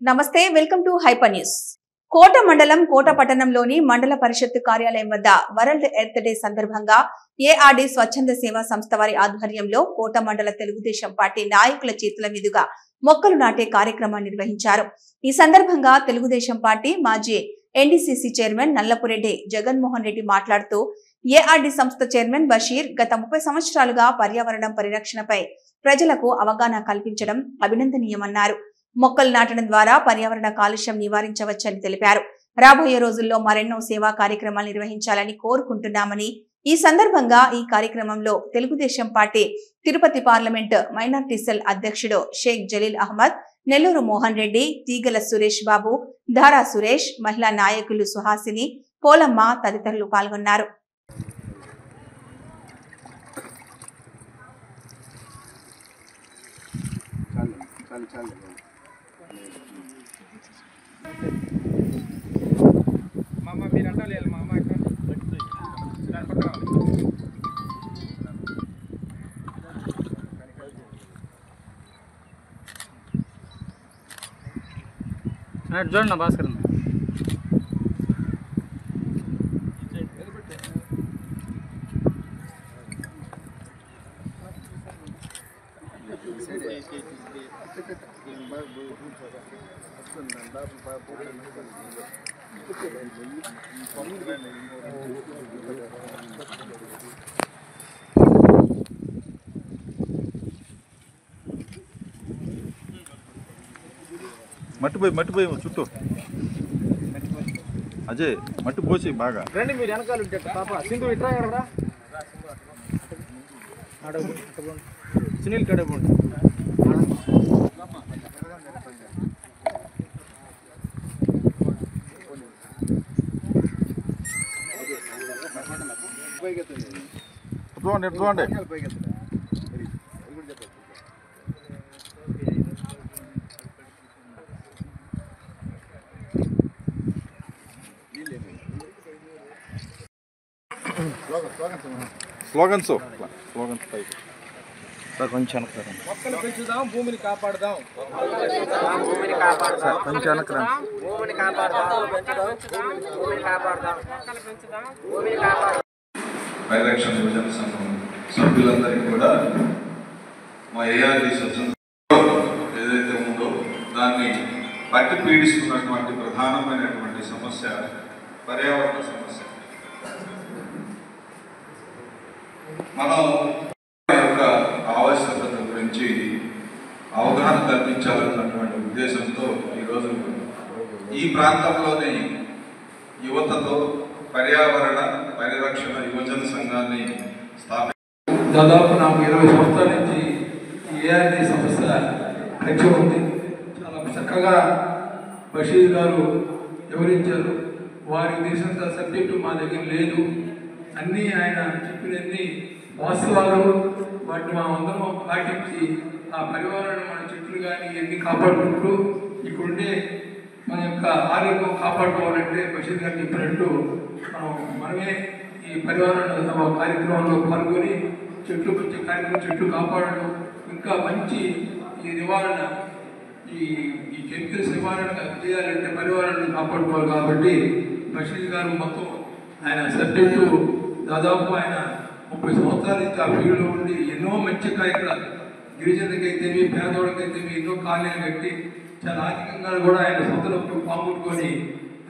నమస్తే welcome to hyper news. కోట మండలం కోట పట్టణంలోని మండల పరిషత్ కార్యాలయం వద్ద వరల్డ్ ఎర్త్ డే సందర్భంగా ఏఆర్డి స్వచ్ఛంద సేవా సంస్థ వారి ఆధ్వర్యంలో కోట మండల తెలుగుదేశం పార్టీ నాయకుల చేతుల మీదుగా మొక్కలు నాటే కార్యక్రమాన్ని నిర్వహించారు. ఈ సందర్భంగా తెలుగుదేశం పార్టీ మాజీ ఎన్డీసీసీ చైర్మన్ నల్లపురెడ్డి జగన్మోహన్ రెడ్డి మాట్లాడుతూ ఏఆర్డి సంస్థ చైర్మన్ బషీర్ గత 30 సంవత్సరాలుగా పర్యావరణం పరిరక్షణపై ప్రజలకు అవగాహన కల్పించడం అభినందనీయమన్నారు. మొక్కలు నాటడం ద్వారా పర్యావరణ కాలుష్యం నివారించవచ్చని తెలిపారు. రాబోయే రోజుల్లో మరెన్నో సేవా కార్యక్రమాలు నిర్వహించాలని కోరుకుంటున్నామని, ఈ సందర్భంగా ఈ కార్యక్రమంలో Telugu Desam party Tirupati parliament minority cell అధ్యక్షుడు షేక్ జలీల్ అహ్మద్, నెల్లూరు మోహన్ రెడ్డి, తీగల సురేష్ బాబు, ధారా సురేష్, మహిళా నాయకులు సుహాసిని, పోలమ్మ తదితరులు పాల్గొన్నారు. చూడండి భాస్కర్ మట్టిపోయి చుట్టూ అజయ్ మట్టి పోసి బాగా రండి. మీరు వెనకాల ఉంటే పాప సింధు ఇట్రా కదా సునీల్ కడబండి చూడండి స్లోగన్స్ కొంచెం మొక్కలు పెంచుదాం, భూమిని కాపాడుదాం. కొంచెం పరిరక్షణ యువజన సంఘం సభ్యులందరికీ కూడా మా ఏఆర్డి స్వచ్ఛంద ఏదైతే ఉందో దాన్ని పట్టి పీడిస్తున్నటువంటి ప్రధానమైనటువంటి సమస్య పర్యావరణ సమస్య. మనం యొక్క ఆవశ్యకత గురించి అవగాహన కల్పించాలన్నటువంటి ఉద్దేశంతో ఈరోజు ఈ ప్రాంతంలోని యువతతో పర్యావరణ పరిరక్షణ యువజన సంఘాన్ని దాదాపు నాకు 20 సంవత్సరాల నుంచి ఏఆర్డి సంస్థ పరిచయం ఉంది. చాలా చక్కగా బషీర్ గారు వివరించారు. వారికి తెలిసినంత సబ్జెక్టు మా దగ్గర లేదు. అన్నీ ఆయన చెప్పినన్ని వాస్తవాలు, వాటిని మనం అందరం పాటించి ఆ పర్యావరణం మన చెట్లు కానీ ఇవన్నీ కాపాడుకుంటూ ఇక్కడుండే మన యొక్క ఆరోగ్యం కాపాడుకోవాలంటే బషీర్ గారు చెప్పినట్టు మనమే ఈ పర్యావరణ కార్యక్రమంలో పాల్గొని చెట్లు పెంచే కార్యక్రమం, చెట్లు కాపాడడం, ఇంకా మంచి ఈ నివారణ, ఈ కెమికల్స్ నివారణ చేయాలంటే పర్యావరణాన్ని కాపాడుకోవాలి. కాబట్టి బషీర్ గారు మొత్తం ఆయన సబ్జెక్టు దాదాపు ఆయన 30 సంవత్సరాల నుంచి ఆ ఫీల్డ్లో ఉండి ఎన్నో మంచి కార్యక్రమాలు గిరిజనులకైతేమి పేదవాళ్ళకైతేమి ఎన్నో కాలనీలు కట్టి చాలా ఆర్థికంగా కూడా ఆయన సొంతలో పాల్గొట్టుకొని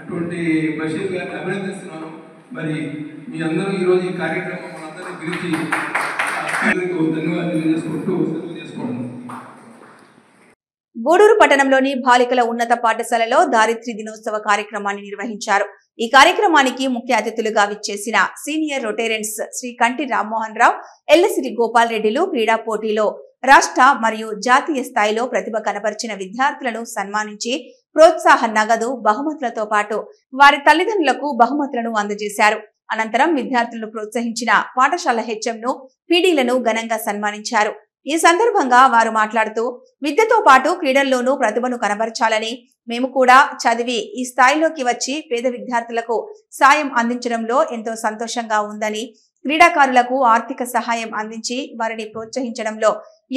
అటువంటి బషీర్ గారిని అభినందిస్తున్నాను. మరి మీ అందరూ ఈరోజు ఈ కార్యక్రమం మనందరినీ గురించి ధన్యవాదాలు తెలియజేసుకుంటూ సెలవు చేసుకోండి. గూడూరు పట్టణంలోని బాలికల ఉన్నత పాఠశాలలో దారిద్ర్య దినోత్సవ కార్యక్రమాన్ని నిర్వహించారు. ఈ కార్యక్రమానికి ముఖ్య అతిథులుగా విచ్చేసిన సీనియర్ రొటేరెంట్స్ శ్రీ కంటి రామ్మోహన్ రావు, ఎల్లసిరి గోపాల్ రెడ్డిలు క్రీడా పోటీలో రాష్ట్ర మరియు జాతీయ స్థాయిలో ప్రతిభ కనపరిచిన విద్యార్థులను సన్మానించి ప్రోత్సాహ నగదు, బహుమతులతో పాటు వారి తల్లిదండ్రులకు బహుమతులను అందజేశారు. అనంతరం విద్యార్థులను ప్రోత్సహించిన పాఠశాల హెచ్ఎంను, పీడీలను ఘనంగా సన్మానించారు. ఈ సందర్భంగా వారు మాట్లాడుతూ విద్యతో పాటు క్రీడల్లోనూ ప్రతిభను కనబరచాలని, మేము కూడా చదివి ఈ స్థాయిలోకి వచ్చి పేద విద్యార్థులకు సాయం అందించడంలో ఎంతో సంతోషంగా ఉందని, క్రీడాకారులకు ఆర్థిక సహాయం అందించి వారిని ప్రోత్సహించడంలో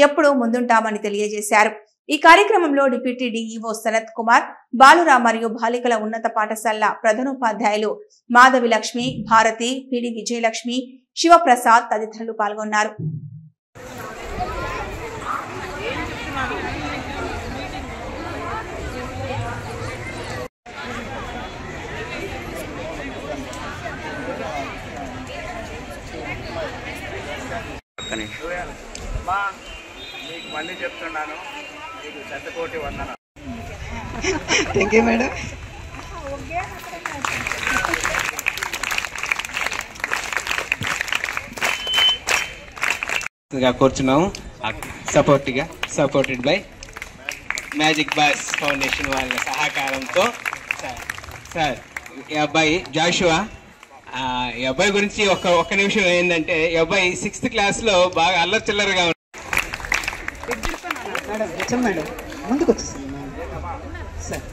ఎప్పుడూ ముందుంటామని తెలియజేశారు. ఈ కార్యక్రమంలో డిప్యూటీ డీఈఓ సనత్ కుమార్, బాలుర మరియు బాలికల ఉన్నత పాఠశాలల ప్రధానోపాధ్యాయులు మాధవి లక్ష్మి, భారతి, పిడి విజయలక్ష్మి, శివప్రసాద్ తదితరులు పాల్గొన్నారు. మీకు మళ్ళీ చెప్తున్నాను, మీకు శతకోటి వందనాలు. Thank you madam. కూర్చున్నాము supported by Magic Bus Foundation వాళ్ళ సహకారంతో. సార్ ఈ అబ్బాయి జాషువా, ఈ అబ్బాయి గురించి ఒక్క నిమిషం ఏంటంటే, ఈ అబ్బాయి 6th క్లాస్లో బాగా అల్లరి చిల్లరగా ఉన్నాడు. మేడం ముందుకు వచ్చేసింది సార్.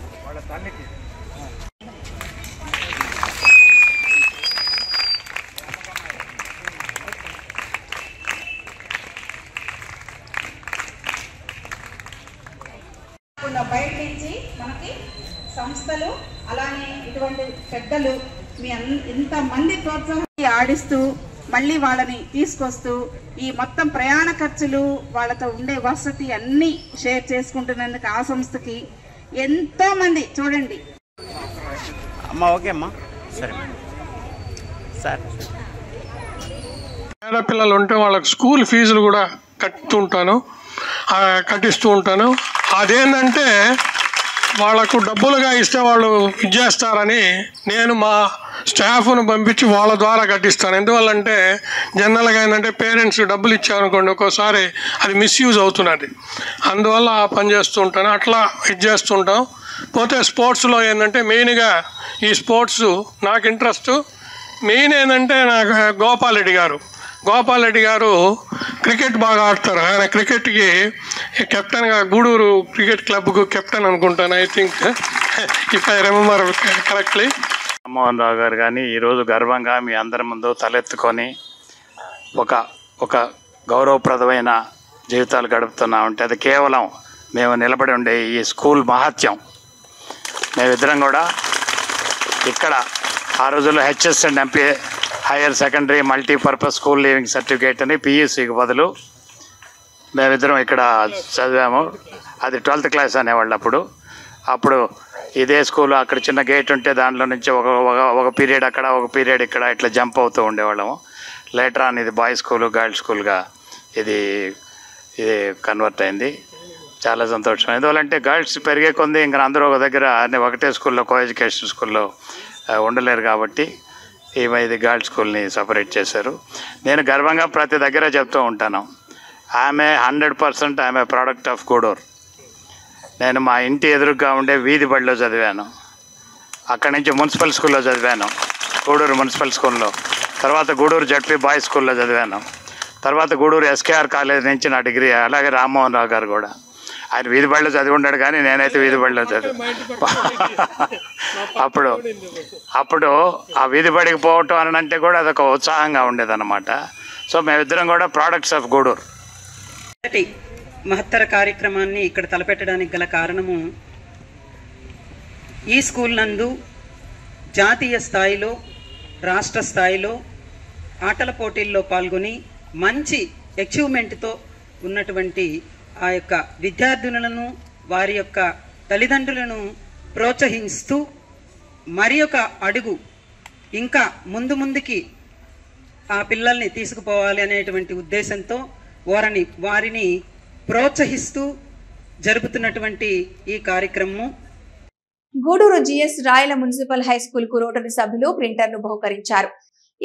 బయట నుంచి మనకి సంస్థలు అలానే ఇటువంటి పెద్దలు మీ ఇంతమంది ప్రోత్సాహాన్ని ఆడిస్తూ మళ్ళీ వాళ్ళని తీసుకొస్తూ ఈ మొత్తం ప్రయాణ ఖర్చులు వాళ్ళతో ఉండే వసతి అన్ని షేర్ చేసుకుంటున్నందుకు ఆ సంస్థకి ఎంతో మంది చూడండి. అమ్మా ఓకే అమ్మా, సరే సార్. పేదపిల్లలు ఉంటే వాళ్ళకి స్కూల్ ఫీజులు కూడా కట్టిస్తూ ఉంటాను. అదేంటంటే వాళ్లకు డబ్బులుగా ఇస్తే వాళ్ళు ఇచ్చేస్తారని నేను మా స్టాఫ్ను పంపించి వాళ్ళ ద్వారా కట్టిస్తాను. ఎందువల్లంటే జనరల్గా ఏంటంటే పేరెంట్స్ డబ్బులు ఇచ్చారనుకోండి, ఒక్కోసారి అది మిస్యూజ్ అవుతున్నది. అందువల్ల ఆ పని చేస్తూ ఉంటాను, అట్లా చేస్తుంటాం. పోతే స్పోర్ట్స్లో ఏంటంటే మెయిన్గా ఈ స్పోర్ట్స్ నాకు ఇంట్రెస్ట్. మెయిన్ ఏంటంటే నాకు గోపాల్ రెడ్డి గారు క్రికెట్ బాగా ఆడతారు. ఆయన క్రికెట్కి కెప్టెన్గా గూడూరు క్రికెట్ క్లబ్కు కెప్టెన్ అనుకుంటాను, I think, if I remember correctly. Rammohan Rao గారు కానీ ఈరోజు గర్వంగా మీ అందరి ముందు తలెత్తుకొని ఒక గౌరవప్రదమైన జీవితాలు గడుపుతున్నామంటే అది కేవలం మేము నిలబడి ఉండే ఈ స్కూల్ మహత్యం. మేమిద్దరం కూడా ఇక్కడ ఆ రోజుల్లో HS and MP higher secondary multipurpose school leaving certificate అని పియూసీకి బదులు మేమిద్దరం ఇక్కడ చదివాము. అది 12th క్లాస్ అనేవాళ్ళు. అప్పుడు ఇదే స్కూల్ అక్కడ చిన్న గేట్ ఉంటే దాంట్లో నుంచి ఒక పీరియడ్ అక్కడ ఒక పీరియడ్ ఇక్కడ ఇట్లా జంప్ అవుతూ ఉండేవాళ్ళము. లేటర్ ఆన్ ఇది బాయ్స్ స్కూలు గర్ల్స్ స్కూల్గా ఇది కన్వర్ట్ అయింది. చాలా సంతోషం. ఎందువల్లంటే గర్ల్స్ పెరిగే కొంది ఇంకా అందరూ ఒక దగ్గర అన్ని ఒకటే స్కూల్లో కో ఎడ్యుకేషన్ స్కూల్లో ఉండలేరు కాబట్టి ఇది గర్ల్స్ స్కూల్ని సపరేట్ చేశారు. నేను గర్వంగా ప్రతి దగ్గర చెప్తూ ఉంటాను, ఆమె 100% ఆమె ప్రోడక్ట్ ఆఫ్ గూడూరు. నేను మా ఇంటి ఎదురుగా ఉండే వీధి బడిలో చదివాను. అక్కడి నుంచి మున్సిపల్ స్కూల్లో చదివాను, గూడూరు మున్సిపల్ స్కూల్లో. తర్వాత గూడూరు జడ్పీ బాయ్స్ స్కూల్లో చదివాను. తర్వాత గూడూరు ఎస్కేఆర్ కాలేజ్ నుంచి నా డిగ్రీ. అలాగే రామ్మోహన్ రావు గారు కూడా ఆయన వీధి బడిలో చదివి ఉన్నాడు, కానీ నేనైతే వీధి బడిలో చదివి అప్పుడు ఆ వీధి బడికి పోవటం అని అంటే కూడా అదొక ఉత్సాహంగా ఉండేదన్నమాట. సో మేమిద్దరం కూడా ప్రోడక్ట్స్ ఆఫ్ గూడూరు. మహత్తర కార్యక్రమాన్ని ఇక్కడ తలపెట్టడానికి గల కారణము, ఈ స్కూల్ నందు జాతీయ స్థాయిలో రాష్ట్ర స్థాయిలో ఆటల పోటీల్లో పాల్గొని మంచి అచీవ్మెంట్తో ఉన్నటువంటి ఆ యొక్క విద్యార్థులను వారి యొక్క తల్లిదండ్రులను ప్రోత్సహిస్తూ మరి ఒక అడుగు ఇంకా ముందుకి ఆ పిల్లల్ని తీసుకుపోవాలి అనేటువంటి ఉద్దేశంతో వారిని ప్రోత్సహిస్తూ జరుపుతున్నటువంటి ఈ కార్యక్రమం. గూడూరు జిఎస్ రాయల మున్సిపల్ హై స్కూల్ కు రోటరీ సభ్యులు ప్రింటర్ను బహుకరించారు.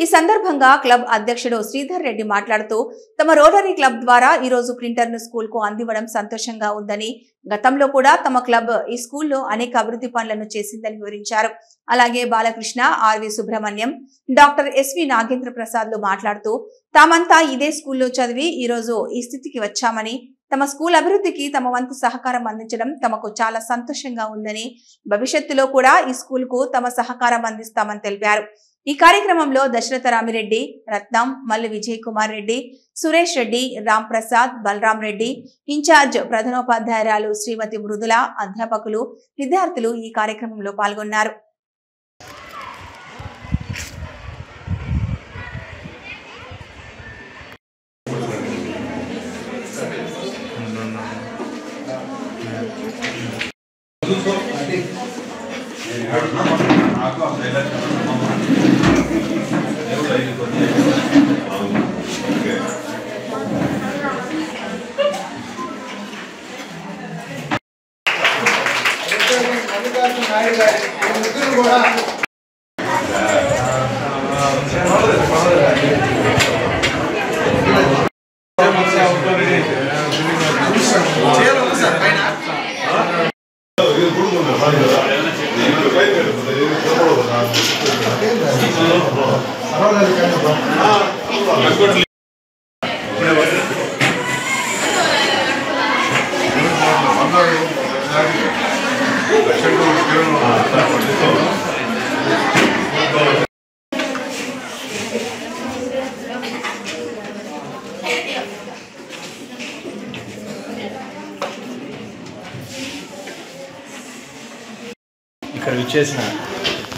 ఈ సందర్భంగా క్లబ్ అధ్యక్షుడు శ్రీధర్ రెడ్డి మాట్లాడుతూ, తమ రోటరీ క్లబ్ ద్వారా ఈ రోజు ప్రింటర్ను స్కూల్ కు అందివ్వడం సంతోషంగా ఉందని, గతంలో కూడా తమ క్లబ్ ఈ స్కూల్లో అనేక అభివృద్ధి పనులను చేసిందని వివరించారు. అలాగే Balakrishna, RV Subrahmanyam, doctor SV Nagendra ప్రసాద్లు మాట్లాడుతూ, తామంతా ఇదే స్కూల్లో చదివి ఈ రోజు ఈ స్థితికి వచ్చామని, తమ స్కూల్ అభివృద్ధికి తమ వంతు సహకారం అందించడం తమకు చాలా సంతోషంగా ఉందని, భవిష్యత్తులో కూడా ఈ స్కూల్ కు తమ సహకారం అందిస్తామని తెలిపారు. ఈ కార్యక్రమంలో దశరథ రామిరెడ్డి, రత్నం, మల్లి విజయ్ కుమార్ రెడ్డి, సురేష్ రెడ్డి, రామ్ ప్రసాద్, బలరాం రెడ్డి, ఇన్ఛార్జ్ ప్రధానోపాధ్యాయురాలు శ్రీమతి మృదుల, అధ్యాపకులు, విద్యార్థులు ఈ కార్యక్రమంలో పాల్గొన్నారు. ఇక్కడ విచ్చేసిన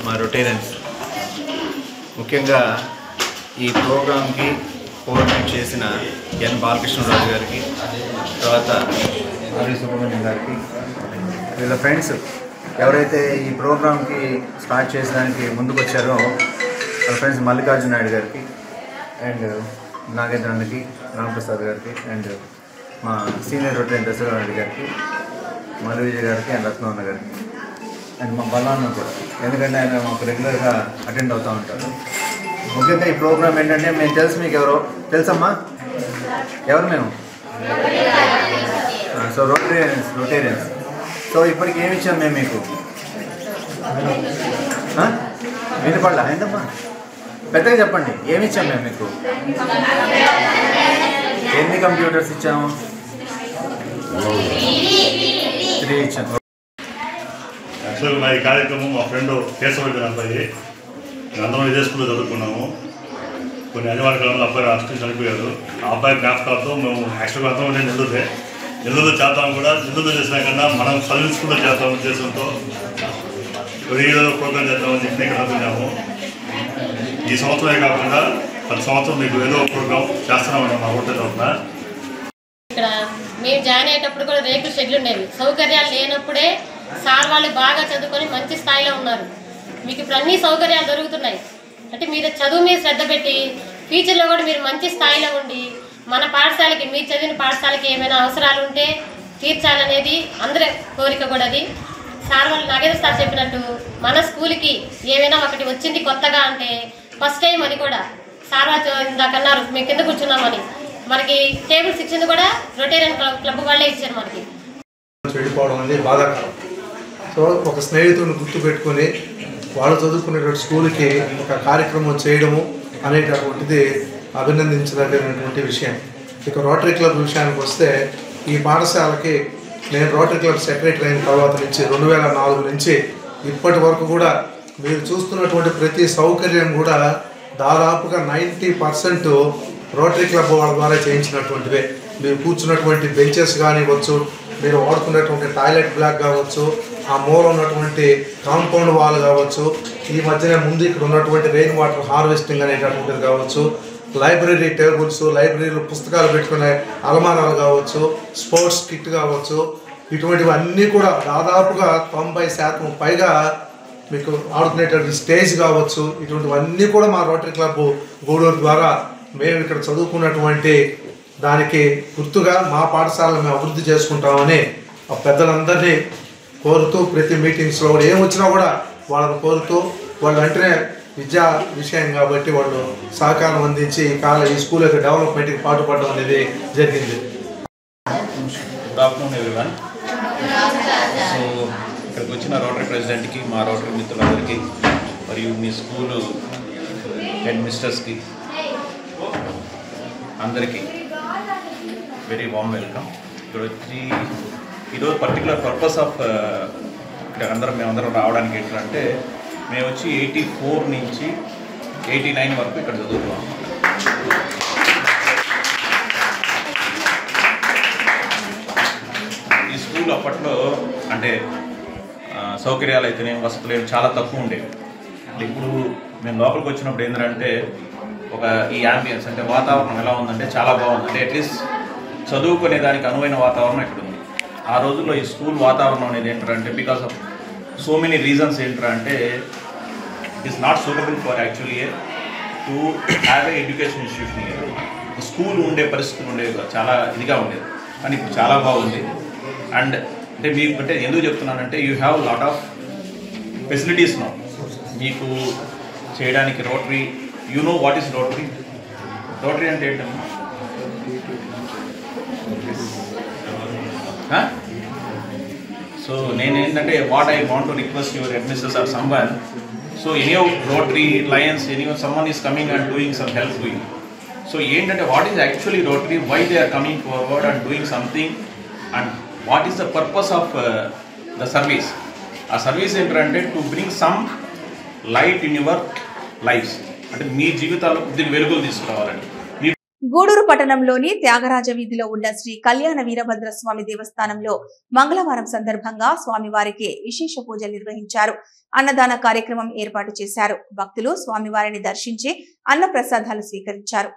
మా రొటేరియన్స్, ముఖ్యంగా ఈ ప్రోగ్రాంకి కోఆర్డినేట్ చేసిన ఎన్ బాలకృష్ణరాజు గారికి, తర్వాత ఆర్వి సుబ్రహ్మణ్యం గారికి, వీళ్ళ ఫ్రెండ్స్ ఎవరైతే ఈ ప్రోగ్రాంకి స్టార్ట్ చేసడానికి ముందుకు వచ్చారో వాళ్ళ ఫ్రెండ్స్ మల్లికార్జున నాయుడు గారికి అండ్ నాగేంద్రన్నకి, రామప్రసాద్ గారికి అండ్ మా సీనియర్ రొటేరియన్ దశరథ రెడ్డి గారికి, మల్లి విజయ్ గారికి అండ్ రత్నవన్న గారికి అండ్ మా బలాన్న కూడా, ఎందుకంటే ఆయన మాకు రెగ్యులర్గా అటెండ్ అవుతూ ఉంటారు. ముఖ్యంగా ఈ ప్రోగ్రామ్ ఏంటంటే మేము తెలుసు, మీకు ఎవరో తెలుసమ్మా? ఎవరు మేము? So Rotarians. సో ఇప్పటికి ఏమి ఇచ్చాం మేము మీకు? వినపడలా? ఏంటమ్మా పెద్దగా చెప్పండి, ఏమి ఇచ్చాం మేము మీకు? ఎన్ని కంప్యూటర్స్ ఇచ్చాము? 3 ఇచ్చాము. యాక్చువల్గా మా ఈ కార్యక్రమం మా ఫ్రెండ్ కేశవరెడ్డి అబ్బాయి, మేమందరం ఇదే స్కూల్లో చదువుకున్నాము. కొన్ని అనివార్య కాలంలో అబ్బాయి హాస్టల్ చనిపోయారు. ఆ అబ్బాయి జ్ఞాపకాలతో మేము యాక్చువల్గా అంతా ఉండే నెల్లూరులో చేద్దాం కూడా, నెల్లూరులో చేసినా కన్నా మనం సర్వీస్ స్కూల్లో చేద్దాం ఉద్దేశంతో రేడియోలో ప్రోగ్రామ్ చేద్దామని చెప్పి ఇక్కడ అనుకున్నాము. ఈ సంవత్సరమే కాకుండా ప్రతి సంవత్సరం మీకు ఏదో ప్రోగ్రామ్ చేస్తున్నామని మా ఊరితో తరఫున. ఇక్కడ మేము జాయిన్ అయ్యేటప్పుడు కూడా రేకుల షెడ్లు ఉండేవి. సౌకర్యాలు లేనప్పుడే సార్ వాళ్ళు బాగా చదువుకొని మంచి స్థాయిలో ఉన్నారు. మీకు ఇప్పుడు అన్ని సౌకర్యాలు దొరుకుతున్నాయి. అంటే మీరు చదువు మీద శ్రద్ధ పెట్టి ఫ్యూచర్లో కూడా మీరు మంచి స్థాయిలో ఉండి మన పాఠశాలకి, మీరు చదివిన పాఠశాలకి ఏమైనా అవసరాలు ఉంటే తీర్చాలనేది అందరి కోరిక కూడా. అది సార్ వాళ్ళు నాగేంద్ర సార్ చెప్పినట్టు మన స్కూల్కి ఏమైనా ఒకటి వచ్చింది కొత్తగా అంటే ఫస్ట్ టైం అది కూడా సార్ వాళ్ళు ఇందాక అన్నారు మేము కింద కూర్చున్నామని. మనకి టేబుల్స్ ఇచ్చింది కూడా రొటేరియన్ క్లబ్ వాళ్ళే ఇచ్చారు మనకి. చెడిపోవడం అనేది బాధాకరం. సో ఒక స్నేహితుడిని గుర్తుపెట్టుకొని వాళ్ళు చదువుకునేటువంటి స్కూల్కి ఒక కార్యక్రమం చేయడము అనేటటువంటిది అభినందించదగినటువంటి విషయం. ఇక రోటరీ క్లబ్ విషయానికి వస్తే, ఈ పాఠశాలకి నేను రోటరీ క్లబ్ సెక్రటరీ అయిన తర్వాత నుంచి 2004 నుంచి ఇప్పటి వరకు కూడా మీరు చూస్తున్నటువంటి ప్రతి సౌకర్యం కూడా దాదాపుగా 90% రోటరీ క్లబ్ వాళ్ళ ద్వారా చేయించినటువంటివే. మీరు కూర్చున్నటువంటి బెంచెస్ కానివ్వచ్చు, మీరు వాడుకున్నటువంటి టాయిలెట్ బ్లాక్ కావచ్చు, ఆ మూల ఉన్నటువంటి కాంపౌండ్ వాల్ కావచ్చు, ఈ మధ్యనే ముందు ఇక్కడ ఉన్నటువంటి రెయిన్ వాటర్ హార్వెస్టింగ్ అనేటటువంటిది కావచ్చు, లైబ్రరీ టేబుల్స్, లైబ్రరీలో పుస్తకాలు పెట్టుకునే అలమారాలు కావచ్చు, స్పోర్ట్స్ కిట్ కావచ్చు, ఇటువంటివన్నీ కూడా దాదాపుగా 90% పైగా మీకు ఆడుకునేటటువంటి స్టేజ్ కావచ్చు, ఇటువంటివన్నీ కూడా మా రోటరీ క్లబ్ గూడూరు ద్వారా మేము ఇక్కడ చదువుకున్నటువంటి దానికి గుర్తుగా మా పాఠశాలను మేము అభివృద్ధి చేసుకుంటామని ఆ పెద్దలందరినీ కోరుతూ, ప్రతి మీటింగ్స్లో కూడా ఏమొచ్చినా కూడా వాళ్ళని కోరుతూ, వాళ్ళు వెంటనే విద్యా విషయం కాబట్టి వాళ్ళు సహకారం అందించి ఈ స్కూల్ యొక్క డెవలప్మెంట్కి పాటుపడడం అనేది జరిగింది. Good afternoon everyone. సో ఇక్కడికి వచ్చిన రోటరీ ప్రెసిడెంట్కి, మా రోటరీ మిత్రులందరికీ, మరియు మీ స్కూలు హెడ్ మిస్టర్స్కి అందరికీ వెరీ వామ్ వెల్కమ్. ఇక్కడ వచ్చి ఈరోజు పర్టికులర్ పర్పస్ ఆఫ్ ఇక్కడ మేమందరం రావడానికి ఏంటంటే, మేము వచ్చి 84 నుంచి 89 వరకు ఇక్కడ చదువుతున్నాం. ఈ స్కూల్ అప్పట్లో అంటే సౌకర్యాలు అయితేనే వసతులు చాలా తక్కువ ఉండేవి. ఇప్పుడు మేము లోపలికి వచ్చినప్పుడు ఏంటంటే ఒక ఈ యాంబియన్స్ అంటే వాతావరణం ఎలా ఉందంటే చాలా బాగుంది. అంటే అట్లీస్ట్ చదువుకునే దానికి అనువైన వాతావరణం ఇక్కడ ఉంది. ఆ రోజుల్లో ఈ స్కూల్ వాతావరణం అనేది ఏంటంటే because of so many reasons ఏంటంటే it's not suitable for actually to have a education institution. School ఉండే పరిస్థితులు ఉండేవి చాలా ఇదిగా ఉండేది, కానీ ఇప్పుడు చాలా బాగుంది. అండ్ అంటే మీకు అంటే ఎందుకు చెప్తున్నానంటే you have lot of facilities now. మీకు చేయడానికి Rotary, you know what is Rotary? Rotary అంటే ఏంటమ్మా? సో నేనేంటంటే what I want to request your administrators or someone. So any of Rotary Lions, any someone is coming and doing some help to you. So ఏంటంటే what is actually Rotary, why they are coming forward and doing something, and what is the purpose of the service. ఆ service ఏంటంటే to bring some light in your lifes, అంటే మీ జీవితాల్లో కొద్దిగా వెలుగులు తీసుకురావాలండి. గూడూరు పట్టణంలోని త్యాగరాజ వీధిలో ఉన్న శ్రీ కళ్యాణ వీరభద్ర స్వామి దేవస్థానంలో మంగళవారం సందర్భంగా స్వామివారికి విశేష పూజలు నిర్వహించారు. అన్నదాన కార్యక్రమం ఏర్పాటు చేశారు. భక్తులు స్వామివారిని దర్శించి అన్న ప్రసాదాలు స్వీకరించారు.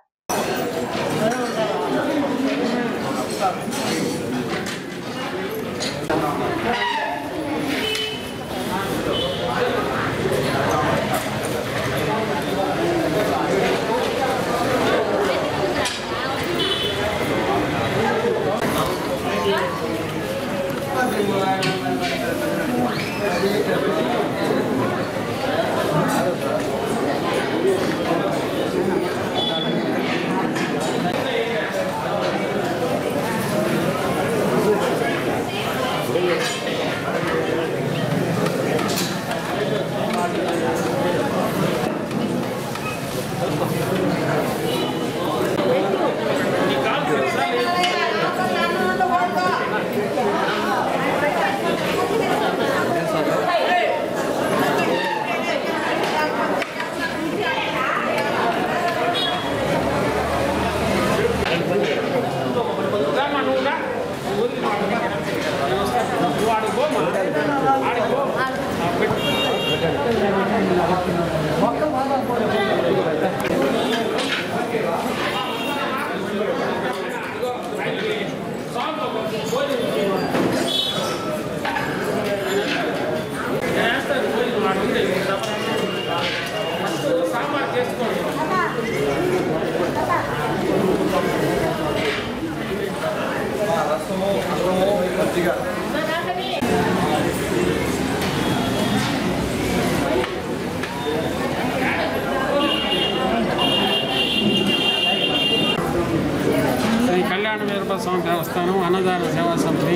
స్వామి దేవస్థానం అన్నదాన సేవా సమితి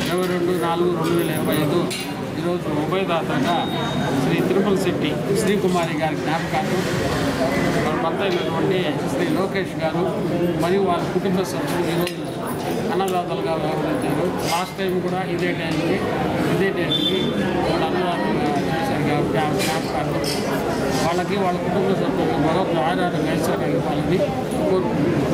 22/4/2025 ఈరోజు ఉభయదాతగా శ్రీ తిరుమల శెట్టి శ్రీకుమారి గారి జ్ఞాపకార్థం వాళ్ళ భర్త అయినటువంటి శ్రీ లోకేష్ గారు మరియు వాళ్ళ కుటుంబ సభ్యులు ఈరోజు అన్నదాతలుగా వ్యవహరించారు. లాస్ట్ టైం కూడా ఇదే టైంకి వాళ్ళు అన్నదాతలుగా చేశారు కాబట్టి ఆ జ్ఞాపకార్థం వాళ్ళకి వాళ్ళ కుటుంబ సభ్యులకు మరొక ఆధారం ఐశ్వర్యం ఇవ్వాలని కోరుకుంటున్నాను.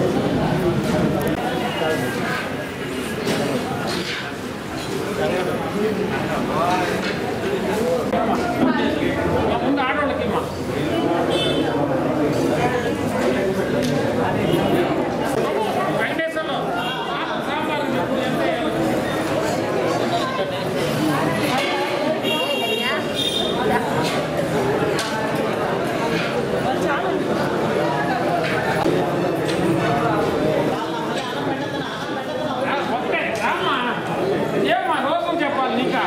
ముందు ఆడవాళ్ళకి వెంకటేశ్వర్లో సాంబార్ ఏమ్మా రోజు చెప్పాలి నీకా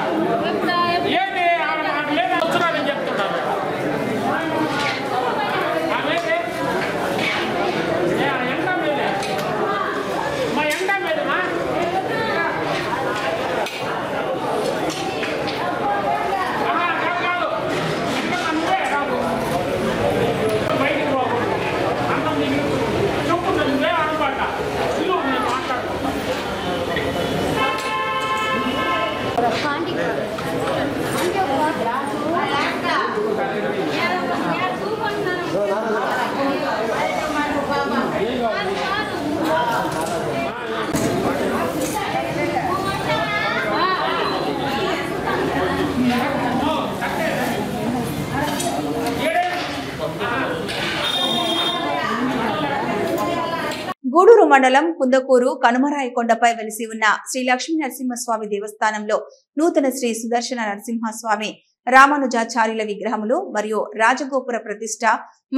గూడూరు మండలం కుందకూరు కనుమరాయకొండపై వెలిసి ఉన్న శ్రీ లక్ష్మీ నరసింహస్వామి దేవస్థానంలో నూతన శ్రీ సుదర్శన నరసింహస్వామి రామానుజాచార్యుల విగ్రహములు మరియు రాజగోపుర ప్రతిష్ట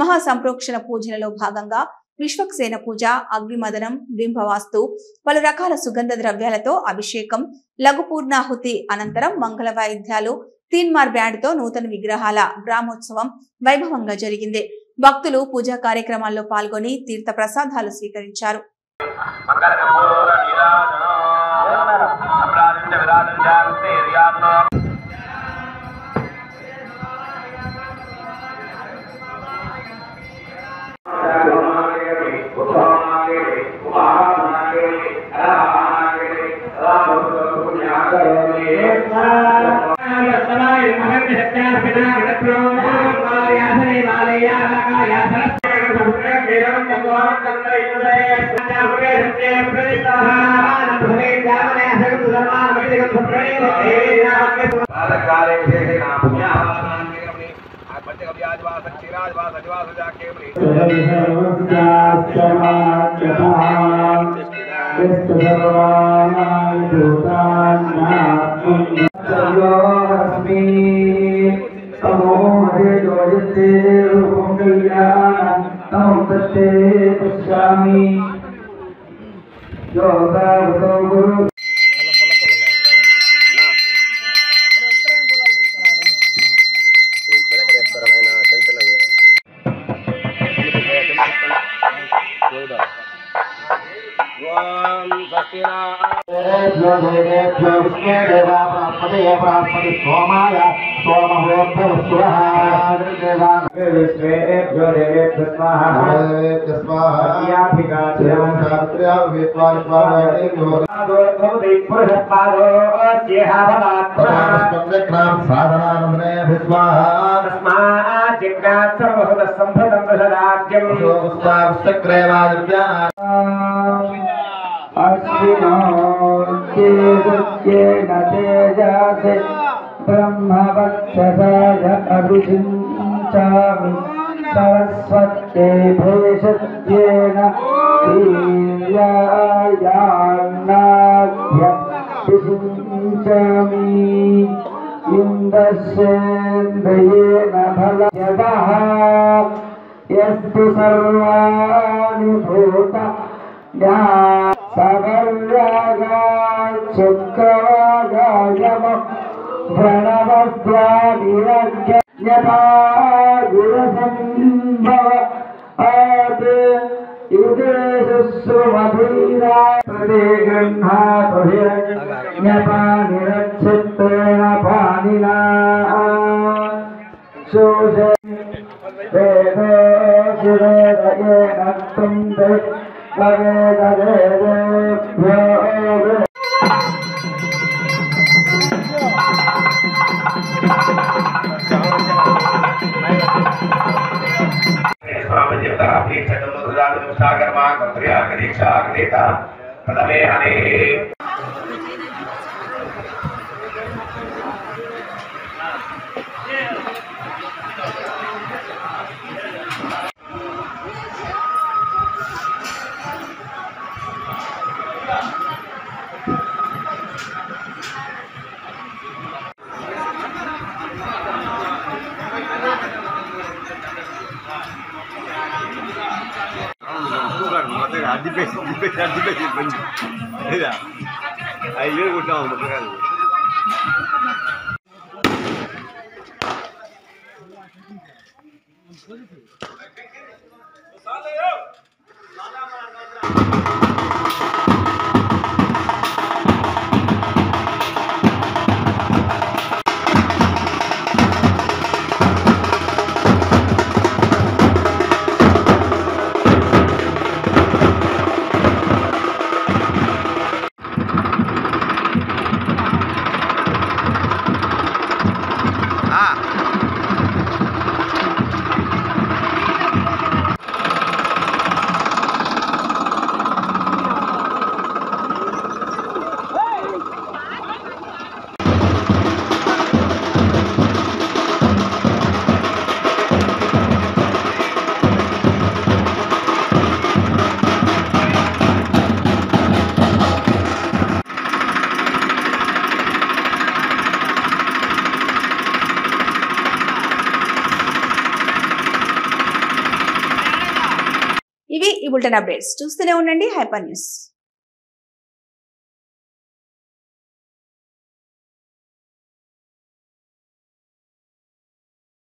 మహా సంప్రోక్షణ పూజలలో భాగంగా విశ్వక్సేన పూజ, అగ్నిమదనం, బింబవాస్తు, పలు రకాల సుగంధ ద్రవ్యాలతో అభిషేకం, లఘు పూర్ణాహుతి అనంతరం మంగళ వాయిద్యాలు, తీన్మార్ బ్యాండ్ తో నూతన విగ్రహాల బ్రాహ్మోత్సవం వైభవంగా జరిగింది. భక్తులు పూజా కార్యక్రమాల్లో పాల్గొని తీర్థ ప్రసాదాలు స్వీకరించారు. ब्रह्मवक्षसाय अभिषिञ्चामि सरस्वत्यै भेषज्येन वीर्यायान्नाभ्यभिषिञ्चामि इन्द्रस्येन्द्रियेण फलयदः यस्तु सर्वाणि भूतानि सवर्यागाय शुक्रवागाय प्रणवस्वादिरज्ञता गुरसंभव आदे युगेशुश्रुमधीरा प्रतिगृह्णातु हिरण्यपानिरच्छित्रेण पानिना शोषे वेदो शिवेदयेन तुन्दे भवेदवेदेभ्यो బులెటిన్ అప్డేట్స్ చూస్తూనే ఉండండి హైపర్ న్యూస్.